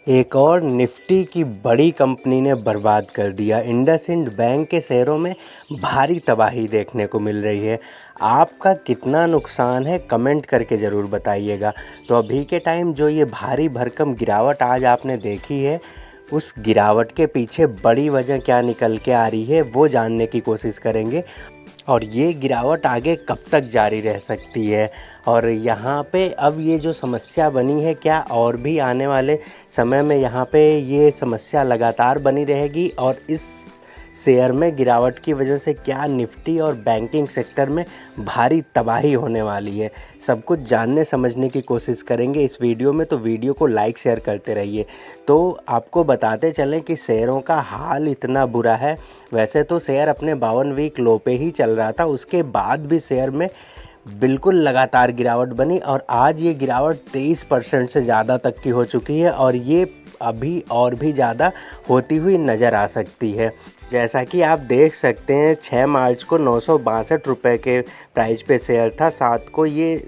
एक और निफ्टी की बड़ी कंपनी ने बर्बाद कर दिया। इंडसइंड बैंक के शेयरों में भारी तबाही देखने को मिल रही है। आपका कितना नुकसान है कमेंट करके ज़रूर बताइएगा। तो अभी के टाइम जो ये भारी भरकम गिरावट आज आपने देखी है, उस गिरावट के पीछे बड़ी वजह क्या निकल के आ रही है वो जानने की कोशिश करेंगे। और ये गिरावट आगे कब तक जारी रह सकती है, और यहाँ पे अब ये जो समस्या बनी है, क्या और भी आने वाले समय में यहाँ पे ये समस्या लगातार बनी रहेगी, और इस शेयर में गिरावट की वजह से क्या निफ्टी और बैंकिंग सेक्टर में भारी तबाही होने वाली है। सब कुछ जानने समझने की कोशिश करेंगे इस वीडियो में, तो वीडियो को लाइक शेयर करते रहिए। तो आपको बताते चलें कि शेयरों का हाल इतना बुरा है। वैसे तो शेयर अपने 52 वीक लो पे ही चल रहा था, उसके बाद भी शेयर में बिल्कुल लगातार गिरावट बनी, और आज ये गिरावट 23% से ज़्यादा तक की हो चुकी है, और ये अभी और भी ज़्यादा होती हुई नज़र आ सकती है। जैसा कि आप देख सकते हैं 6 मार्च को 962 रुपये के प्राइस पे शेयर था, 7 को ये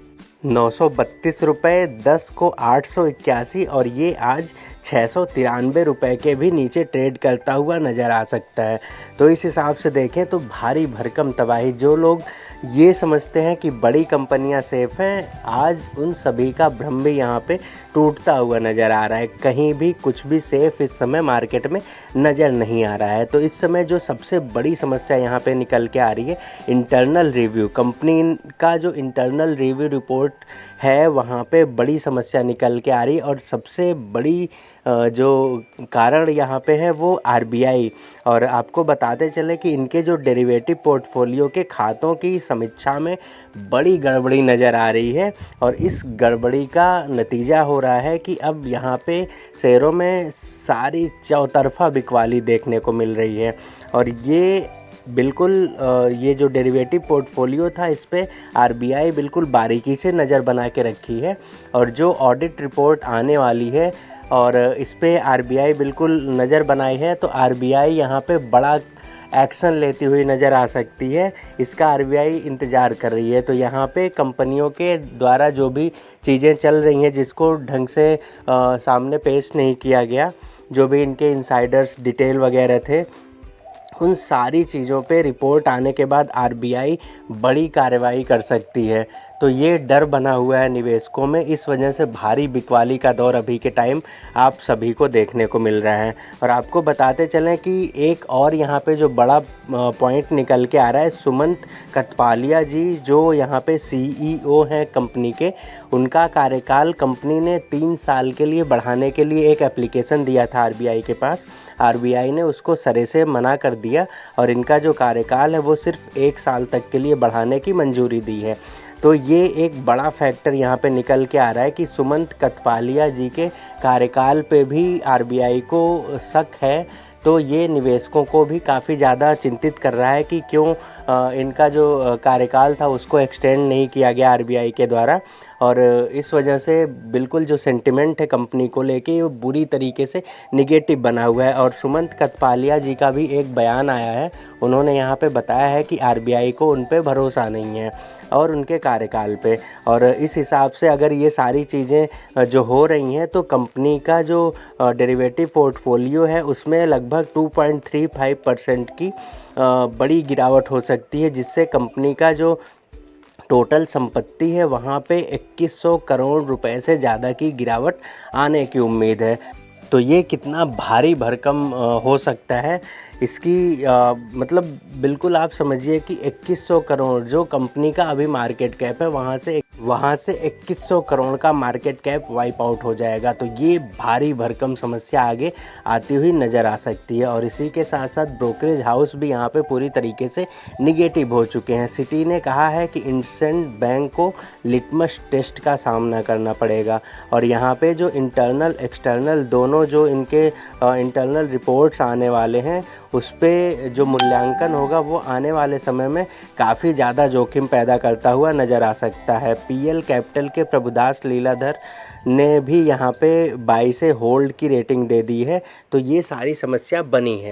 932 रुपये, 10 को 881, और ये आज 693 रुपये के भी नीचे ट्रेड करता हुआ नज़र आ सकता है। तो इस हिसाब से देखें तो भारी भरकम तबाही, जो लोग ये समझते हैं कि बड़ी कंपनियां सेफ़ हैं, आज उन सभी का भ्रम भी यहाँ पे टूटता हुआ नज़र आ रहा है। कहीं भी कुछ भी सेफ़ इस समय मार्केट में नज़र नहीं आ रहा है। तो इस समय जो सबसे बड़ी समस्या यहाँ पे निकल के आ रही है, इंटरनल रिव्यू, कंपनी का जो इंटरनल रिव्यू रिपोर्ट है वहाँ पे बड़ी समस्या निकल के आ रही है। और सबसे बड़ी जो कारण यहाँ पे है वो आरबीआई। और आपको बताते चलें कि इनके जो डेरिवेटिव पोर्टफोलियो के खातों की समीक्षा में बड़ी गड़बड़ी नज़र आ रही है, और इस गड़बड़ी का नतीजा हो रहा है कि अब यहाँ पे शेयरों में सारी चौतरफा बिकवाली देखने को मिल रही है। और ये बिल्कुल ये जो डेरिवेटिव पोर्टफोलियो था, इस पे आरबीआई बिल्कुल बारीकी से नज़र बना के रखी है, और जो ऑडिट रिपोर्ट आने वाली है और इस पे आरबीआई बिल्कुल नज़र बनाई है, तो आरबीआई यहाँ पे बड़ा एक्शन लेती हुई नज़र आ सकती है। इसका आरबीआई इंतज़ार कर रही है। तो यहाँ पे कंपनियों के द्वारा जो भी चीज़ें चल रही हैं, जिसको ढंग से सामने पेश नहीं किया गया, जो भी इनके इनसाइडर्स डिटेल वगैरह थे, उन सारी चीज़ों पे रिपोर्ट आने के बाद आरबीआई बड़ी कार्रवाई कर सकती है। तो ये डर बना हुआ है निवेशकों में, इस वजह से भारी बिकवाली का दौर अभी के टाइम आप सभी को देखने को मिल रहा है। और आपको बताते चलें कि एक और यहाँ पे जो बड़ा पॉइंट निकल के आ रहा है, सुमंत कथपालिया जी जो यहाँ पे सीईओ हैं कंपनी के, उनका कार्यकाल कंपनी ने 3 साल के लिए बढ़ाने के लिए एक एप्लीकेशन दिया था आरबीआई के पास। आरबीआई ने उसको सरे से मना कर दिया, और इनका जो कार्यकाल है वो सिर्फ 1 साल तक के लिए बढ़ाने की मंजूरी दी है। तो ये एक बड़ा फैक्टर यहाँ पे निकल के आ रहा है कि सुमंत कथपालिया जी के कार्यकाल पे भी आरबीआई को शक है। तो ये निवेशकों को भी काफ़ी ज़्यादा चिंतित कर रहा है कि क्यों इनका जो कार्यकाल था उसको एक्सटेंड नहीं किया गया आरबीआई के द्वारा। और इस वजह से बिल्कुल जो सेंटिमेंट है कंपनी को लेके, वो बुरी तरीके से निगेटिव बना हुआ है। और सुमंत कथपालिया जी का भी एक बयान आया है, उन्होंने यहाँ पे बताया है कि आरबीआई को उन पे भरोसा नहीं है और उनके कार्यकाल पे। और इस हिसाब से अगर ये सारी चीज़ें जो हो रही हैं, तो कंपनी का जो डेरिवेटिव पोर्टफोलियो है उसमें लगभग 2.35% की बड़ी गिरावट हो सकती है, जिससे कंपनी का जो टोटल संपत्ति है वहाँ पे 2100 करोड़ रुपए से ज़्यादा की गिरावट आने की उम्मीद है। तो ये कितना भारी भरकम हो सकता है, इसकी मतलब बिल्कुल आप समझिए कि 2100 करोड़ जो कंपनी का अभी मार्केट कैप है, वहाँ से 2100 करोड़ का मार्केट कैप वाइप आउट हो जाएगा। तो ये भारी भरकम समस्या आगे आती हुई नज़र आ सकती है। और इसी के साथ साथ ब्रोकरेज हाउस भी यहाँ पे पूरी तरीके से निगेटिव हो चुके हैं। सिटी ने कहा है कि इंडसइंड बैंक को लिटमस टेस्ट का सामना करना पड़ेगा, और यहाँ पे जो इंटरनल एक्सटर्नल दोनों जो इनके इंटरनल रिपोर्ट्स आने वाले हैं, उस पे जो मूल्यांकन होगा वो आने वाले समय में काफ़ी ज़्यादा जोखिम पैदा करता हुआ नज़र आ सकता है। पीएल कैपिटल के प्रभुदास लीलाधर ने भी यहाँ पे बाई से होल्ड की रेटिंग दे दी है। तो ये सारी समस्या बनी है।